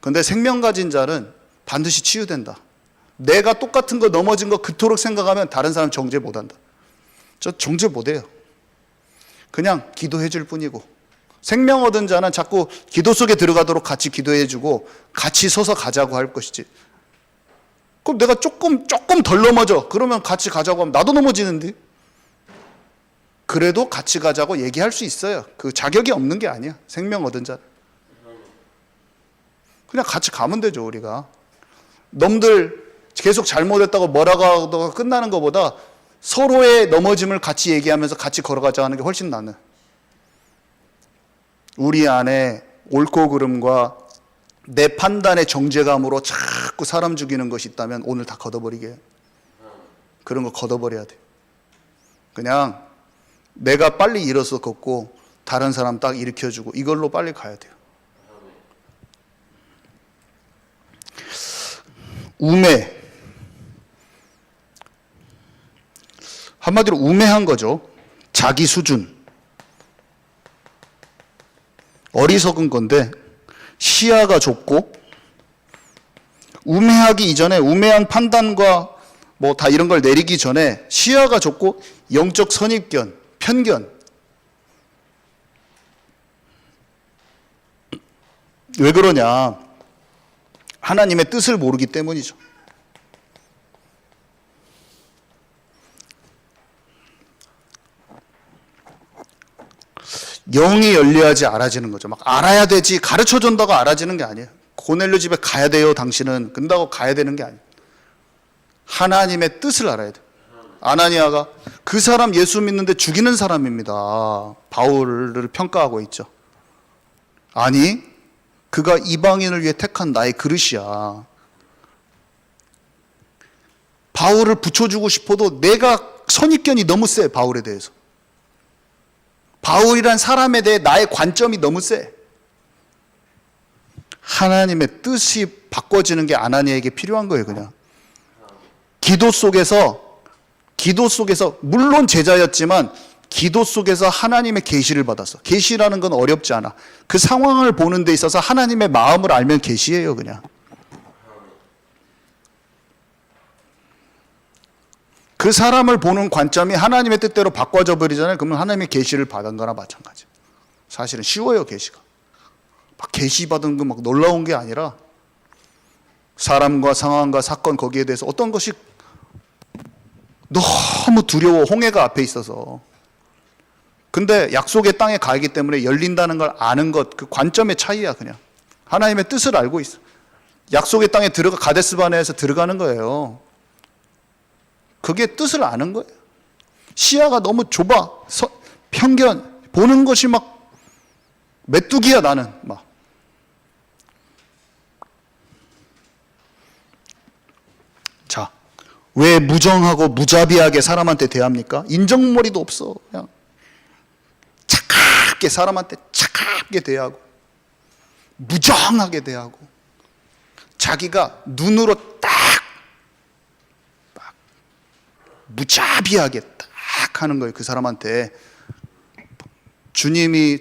그런데 생명 가진 자는 반드시 치유된다. 내가 똑같은 거 넘어진 거 그토록 생각하면 다른 사람 정죄 못한다. 저 정죄 못해요. 그냥 기도해 줄 뿐이고, 생명 얻은 자는 자꾸 기도 속에 들어가도록 같이 기도해 주고 같이 서서 가자고 할 것이지. 그럼 내가 조금 덜 넘어져. 그러면 같이 가자고 하면 나도 넘어지는데. 그래도 같이 가자고 얘기할 수 있어요. 그 자격이 없는 게 아니야. 생명 얻은 자. 그냥 같이 가면 되죠, 우리가. 놈들 계속 잘못했다고 뭐라고 하다가 끝나는 것보다 서로의 넘어짐을 같이 얘기하면서 같이 걸어가자 하는 게 훨씬 낫네. 우리 안에 옳고 그름과 내 판단의 정죄감으로 자꾸 사람 죽이는 것이 있다면 오늘 다 걷어버리게 해요. 그런 거 걷어버려야 돼. 그냥 내가 빨리 일어서 걷고 다른 사람 딱 일으켜주고 이걸로 빨리 가야 돼요. 우매. 한마디로 우매한 거죠. 자기 수준. 어리석은 건데 시야가 좁고, 우매하기 이전에 우매한 판단과 뭐 다 이런 걸 내리기 전에 시야가 좁고 영적 선입견, 편견. 왜 그러냐? 하나님의 뜻을 모르기 때문이죠. 영이 열려야지 알아지는 거죠. 막 알아야 되지, 가르쳐 준다고 알아지는 게 아니에요. 고넬료 집에 가야 돼요, 당신은. 근다고 가야 되는 게 아니에요. 하나님의 뜻을 알아야 돼요. 아나니아가 그 사람 예수 믿는데 죽이는 사람입니다. 바울을 평가하고 있죠. 아니, 그가 이방인을 위해 택한 나의 그릇이야. 바울을 붙여주고 싶어도 내가 선입견이 너무 세, 바울에 대해서. 바울이란 사람에 대해 나의 관점이 너무 세. 하나님의 뜻이 바꿔지는 게 아나니아에게 필요한 거예요, 그냥. 기도 속에서 물론 제자였지만 기도 속에서 하나님의 계시를 받았어. 계시라는 건 어렵지 않아. 그 상황을 보는 데 있어서 하나님의 마음을 알면 계시예요, 그냥. 그 사람을 보는 관점이 하나님의 뜻대로 바꿔져 버리잖아요. 그러면 하나님의 계시를 받은 거나 마찬가지. 사실은 쉬워요, 계시가. 막 계시 받은 거 막 놀라운 게 아니라 사람과 상황과 사건 거기에 대해서 어떤 것이 너무 두려워, 홍해가 앞에 있어서. 근데 약속의 땅에 가기 때문에 열린다는 걸 아는 것, 그 관점의 차이야, 그냥. 하나님의 뜻을 알고 있어. 약속의 땅에 가데스 바네아에서 들어가는 거예요. 그게 뜻을 아는 거예요. 시야가 너무 좁아. 편견, 보는 것이 막 메뚜기야, 나는. 막. 자, 왜 무정하고 무자비하게 사람한테 대합니까? 인정머리도 없어. 그냥 차갑게 사람한테 차갑게 대하고 무정하게 대하고 자기가 눈으로 딱 무자비하게 딱 하는 거예요. 그 사람한테. 주님이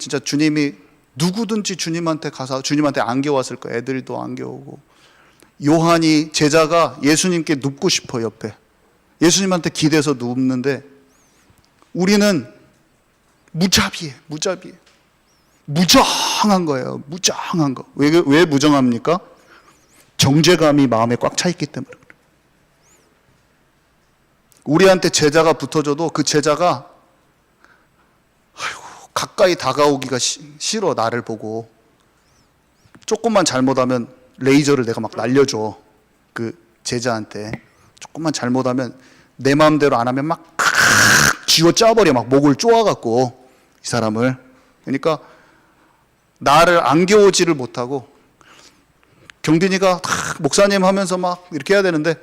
누구든지 주님한테 가서 주님한테 안겨왔을 거예요. 애들도 안겨오고. 요한이 제자가 예수님께 눕고 싶어, 옆에. 예수님한테 기대서 눕는데 우리는 무자비해. 무정한 거예요. 무정한 거. 왜 무정합니까? 정죄감이 마음에 꽉 차 있기 때문에. 우리한테 제자가 붙어줘도 그 제자가 가까이 다가오기가 싫어. 나를 보고 조금만 잘못하면 레이저를 내가 막 날려줘. 그 제자한테 조금만 잘못하면 내 마음대로 안 하면 막 쥐어 짜버려. 막 목을 쪼아갖고 이 사람을. 그러니까 나를 안겨오지를 못하고 경빈이가 목사님 하면서 막 이렇게 해야 되는데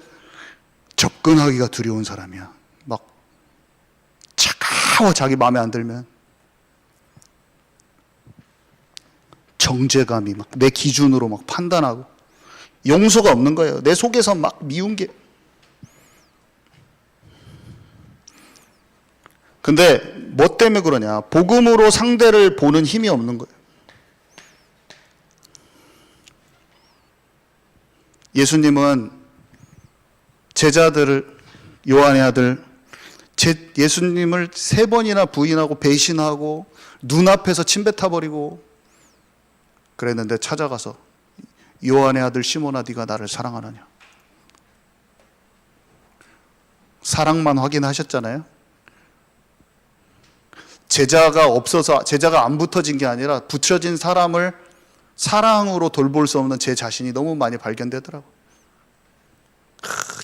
접근하기가 두려운 사람이야. 막 차가워. 자기 마음에 안 들면. 정죄감이 막 내 기준으로 막 판단하고 용서가 없는 거예요. 내 속에서 막 미운 게. 근데 뭐 때문에 그러냐? 복음으로 상대를 보는 힘이 없는 거예요. 예수님은 제자들을, 요한의 아들, 예수님을 3번이나 부인하고 배신하고 눈앞에서 침뱉어버리고 그랬는데 찾아가서 요한의 아들 시몬아, 네가 나를 사랑하느냐? 사랑만 확인하셨잖아요. 제자가 없어서, 제자가 안 붙어진 게 아니라 붙여진 사람을 사랑으로 돌볼 수 없는 제 자신이 너무 많이 발견되더라고.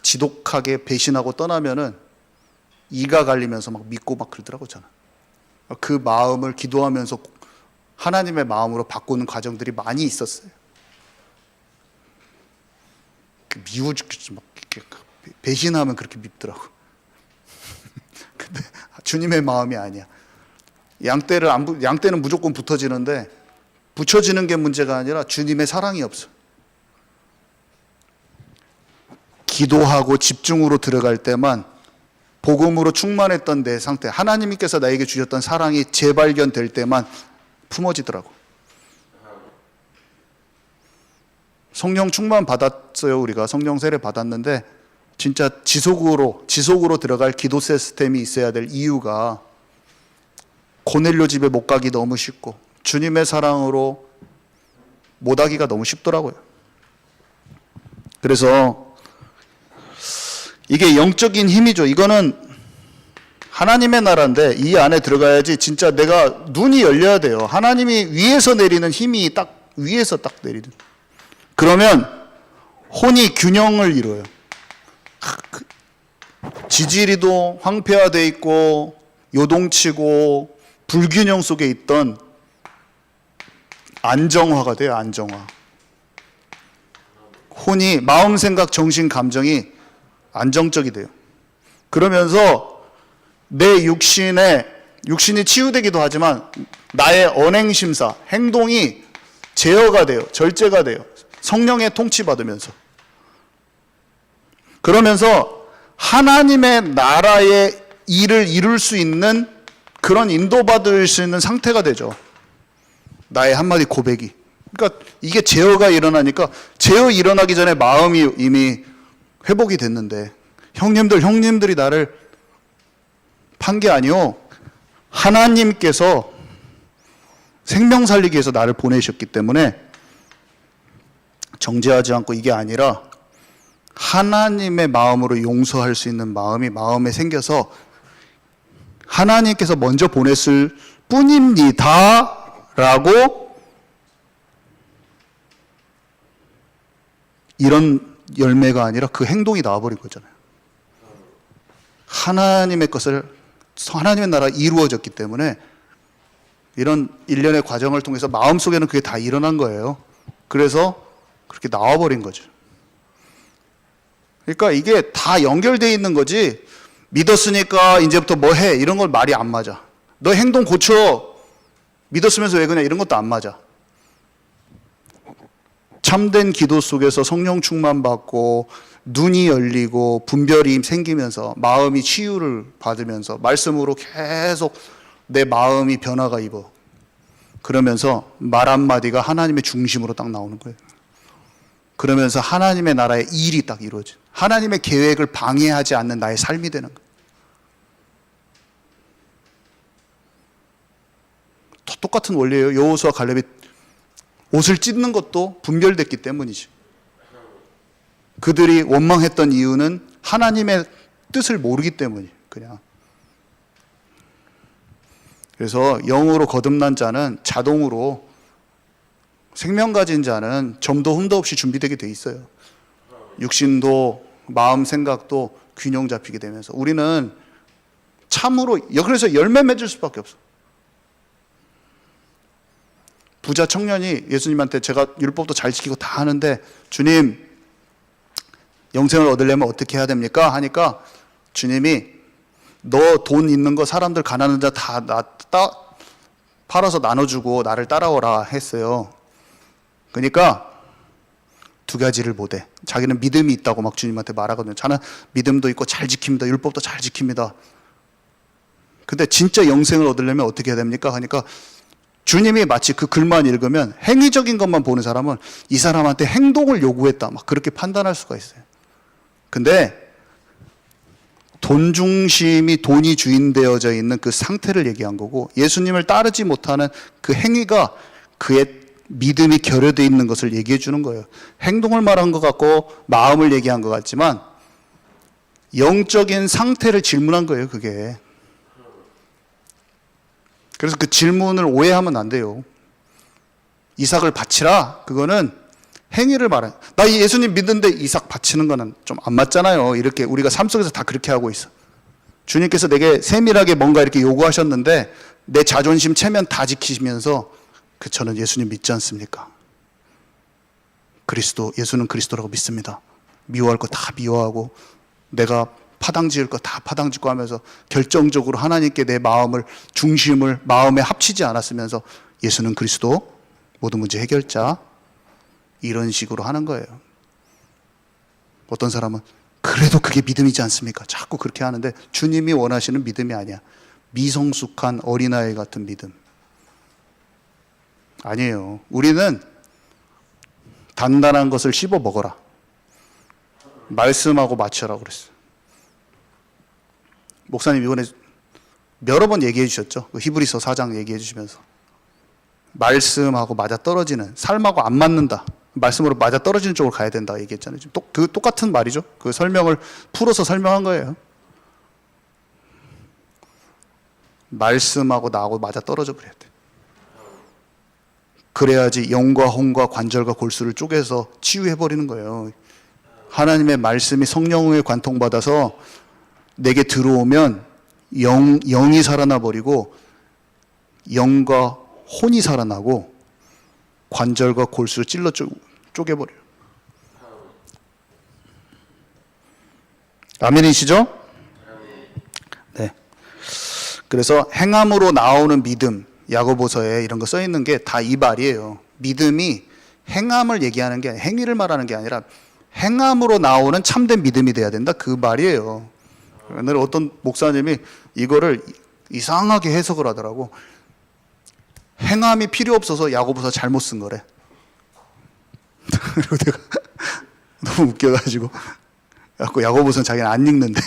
지독하게 배신하고 떠나면은 이가 갈리면서 막 믿고 막 그러더라고, 저는. 그 마음을 기도하면서 하나님의 마음으로 바꾸는 과정들이 많이 있었어요. 미워 죽겠지. 막 배신하면 그렇게 밉더라고. 근데 주님의 마음이 아니야. 양떼는 무조건 붙어지는데 붙여지는 게 문제가 아니라 주님의 사랑이 없어. 기도하고 집중으로 들어갈 때만 복음으로 충만했던 내 상태, 하나님께서 나에게 주셨던 사랑이 재발견될 때만 품어지더라고. 성령 충만 받았어요. 우리가 성령 세례 받았는데 진짜 지속으로 들어갈 기도 시스템이 있어야 될 이유가 고넬료 집에 못 가기 너무 쉽고 주님의 사랑으로 못 하기가 너무 쉽더라고요. 그래서 이게 영적인 힘이죠. 이거는 하나님의 나라인데 이 안에 들어가야지 진짜 내가 눈이 열려야 돼요. 하나님이 위에서 내리는 힘이 딱 위에서 딱 내리는. 그러면 혼이 균형을 이뤄요. 지지리도 황폐화되어 있고 요동치고 불균형 속에 있던 안정화가 돼요. 안정화. 혼이 마음, 생각, 정신, 감정이 안정적이 돼요. 그러면서 내 육신이 치유되기도 하지만 나의 언행심사, 행동이 제어가 돼요. 절제가 돼요. 성령의 통치받으면서. 그러면서 하나님의 나라의 일을 이룰 수 있는 그런 인도받을 수 있는 상태가 되죠. 나의 한마디 고백이. 그러니까 이게 제어가 일어나니까 제어 일어나기 전에 마음이 이미 회복이 됐는데 형님들이 나를 판 게 아니요. 하나님께서 생명 살리기 위해서 나를 보내셨기 때문에 정죄하지 않고 이게 아니라 하나님의 마음으로 용서할 수 있는 마음이 마음에 생겨서 하나님께서 먼저 보냈을 뿐입니다 라고 이런 열매가 아니라 그 행동이 나와버린 거잖아요. 하나님의 나라가 이루어졌기 때문에 이런 일련의 과정을 통해서 마음속에는 그게 다 일어난 거예요. 그래서 그렇게 나와버린 거죠. 그러니까 이게 다 연결되어 있는 거지 믿었으니까 이제부터 뭐 해 이런 건 말이 안 맞아. 너 행동 고쳐 믿었으면서 왜 그냥 이런 것도 안 맞아. 참된 기도 속에서 성령 충만 받고 눈이 열리고 분별이 생기면서 마음이 치유를 받으면서 말씀으로 계속 내 마음이 변화가 입어. 그러면서 말 한마디가 하나님의 중심으로 딱 나오는 거예요. 그러면서 하나님의 나라의 일이 딱 이루어져. 하나님의 계획을 방해하지 않는 나의 삶이 되는 거예요. 똑같은 원리예요. 여호수아 갈렙이 옷을 찢는 것도 분별됐기 때문이죠. 그들이 원망했던 이유는 하나님의 뜻을 모르기 때문이에요. 그냥. 그래서 영으로 거듭난 자는 자동으로 생명 가진 자는 점도 흠도 없이 준비되게 돼 있어요. 육신도 마음 생각도 균형 잡히게 되면서 우리는 참으로 그래서 열매 맺을 수밖에 없어. 부자 청년이 예수님한테 제가 율법도 잘 지키고 다 하는데 주님 영생을 얻으려면 어떻게 해야 됩니까? 하니까 주님이 너 돈 있는 거 사람들 가난한 자 다 팔아서 나눠주고 나를 따라오라 했어요. 그러니까 두 가지를 못해. 자기는 믿음이 있다고 막 주님한테 말하거든요. 저는 믿음도 있고 잘 지킵니다. 율법도 잘 지킵니다. 근데 진짜 영생을 얻으려면 어떻게 해야 됩니까? 하니까 주님이 마치 그 글만 읽으면 행위적인 것만 보는 사람은 이 사람한테 행동을 요구했다. 막 그렇게 판단할 수가 있어요. 근데 돈 중심이 돈이 주인 되어져 있는 그 상태를 얘기한 거고 예수님을 따르지 못하는 그 행위가 그의 믿음이 결여되어 있는 것을 얘기해 주는 거예요. 행동을 말한 것 같고 마음을 얘기한 것 같지만 영적인 상태를 질문한 거예요. 그게. 그래서 그 질문을 오해하면 안 돼요. 이삭을 바치라. 그거는 행위를 말해. 나 예수님 믿는데 이삭 바치는 거는 좀 안 맞잖아요. 이렇게 우리가 삶 속에서 다 그렇게 하고 있어. 주님께서 내게 세밀하게 뭔가 이렇게 요구하셨는데 내 자존심 체면 다 지키시면서 저는 예수님 믿지 않습니까? 예수는 그리스도라고 믿습니다. 미워할 거 다 미워하고 내가 파당 지을 거 다 파당 짓고 하면서 결정적으로 하나님께 내 중심을 마음에 합치지 않았으면서 예수는 그리스도 모든 문제 해결자 이런 식으로 하는 거예요. 어떤 사람은 그래도 그게 믿음이지 않습니까? 자꾸 그렇게 하는데 주님이 원하시는 믿음이 아니야. 미성숙한 어린아이 같은 믿음. 아니에요. 우리는 단단한 것을 씹어 먹어라. 말씀하고 맞춰라고 그랬어요. 목사님 이번에 여러 번 얘기해 주셨죠. 그 히브리서 4장 얘기해 주시면서 말씀하고 맞아 떨어지는, 삶하고 안 맞는다, 말씀으로 맞아 떨어지는 쪽으로 가야 된다 얘기했잖아요. 지금 그 똑같은 말이죠. 그 설명을 풀어서 설명한 거예요. 말씀하고 나하고 맞아 떨어져 버려야 돼. 그래야지 영과 혼과 관절과 골수를 쪼개서 치유해 버리는 거예요. 하나님의 말씀이 성령을 관통받아서 내게 들어오면 영이 살아나 버리고 영과 혼이 살아나고 관절과 골수를 찔러 쪼개버려요. 아멘이시죠? 네. 그래서 행함으로 나오는 믿음, 야고보서에 이런 거 써 있는 게 다 이 말이에요. 믿음이 행함을 얘기하는 게, 행위를 말하는 게 아니라 행함으로 나오는 참된 믿음이 돼야 된다, 그 말이에요. 오늘 어떤 목사님이 이거를 이상하게 해석을 하더라고. 행함이 필요 없어서 야고보서 잘못 쓴 거래. 그리고 내가 너무 웃겨가지고, 야고보서는 자기는 안 읽는데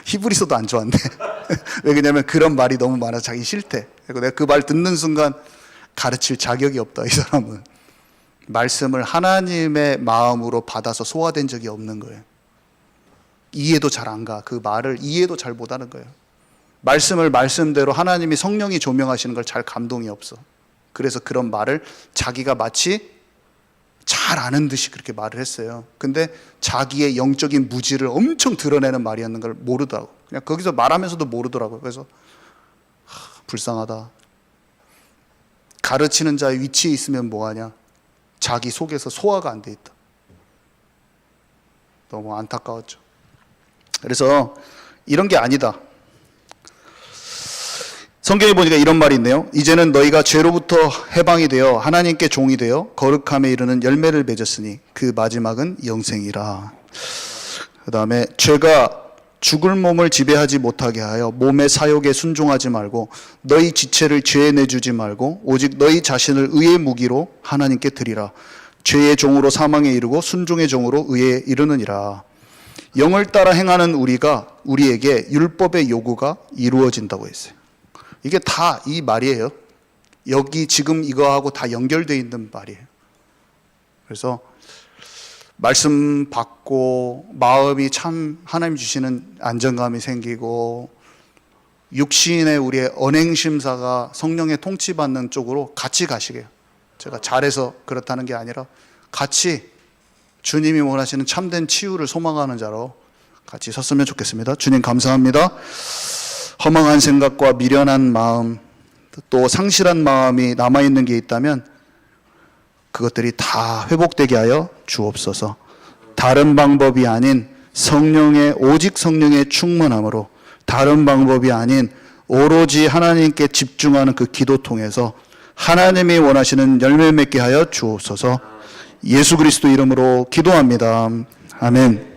히브리서도 안 좋아한대. 왜 그러냐면 그런 말이 너무 많아서 자기 싫대. 그리고 내가 그 말 듣는 순간 가르칠 자격이 없다, 이 사람은. 말씀을 하나님의 마음으로 받아서 소화된 적이 없는 거예요. 이해도 잘 안 가. 그 말을 이해도 잘 못하는 거예요. 말씀을 말씀대로 하나님이 성령이 조명하시는 걸 잘 감동이 없어. 그래서 그런 말을 자기가 마치 잘 아는 듯이 그렇게 말을 했어요. 근데 자기의 영적인 무지를 엄청 드러내는 말이었는 걸 모르더라고. 그냥 거기서 말하면서도 모르더라고요. 그래서 불쌍하다. 가르치는 자의 위치에 있으면 뭐하냐? 자기 속에서 소화가 안 돼 있다. 너무 안타까웠죠. 그래서 이런 게 아니다. 성경에 보니까 이런 말이 있네요. 이제는 너희가 죄로부터 해방이 되어 하나님께 종이 되어 거룩함에 이르는 열매를 맺었으니 그 마지막은 영생이라. 그 다음에 죄가 죽을 몸을 지배하지 못하게 하여 몸의 사욕에 순종하지 말고 너희 지체를 죄에 내주지 말고 오직 너희 자신을 의의 무기로 하나님께 드리라. 죄의 종으로 사망에 이르고 순종의 종으로 의에 이르느니라. 영을 따라 행하는 우리에게 율법의 요구가 이루어진다고 했어요. 이게 다 이 말이에요. 여기 지금 이거하고 다 연결되어 있는 말이에요. 그래서 말씀 받고 마음이 참 하나님 주시는 안정감이 생기고 육신의 우리의 언행심사가 성령의 통치받는 쪽으로 같이 가시게요. 제가 잘해서 그렇다는 게 아니라 같이 주님이 원하시는 참된 치유를 소망하는 자로 같이 섰으면 좋겠습니다. 주님 감사합니다. 허망한 생각과 미련한 마음, 또 상실한 마음이 남아있는 게 있다면 그것들이 다 회복되게 하여 주옵소서. 다른 방법이 아닌 오직 성령의 충만함으로, 다른 방법이 아닌 오로지 하나님께 집중하는 그 기도 통해서 하나님이 원하시는 열매 맺게 하여 주옵소서. 예수 그리스도 이름으로 기도합니다. 아멘.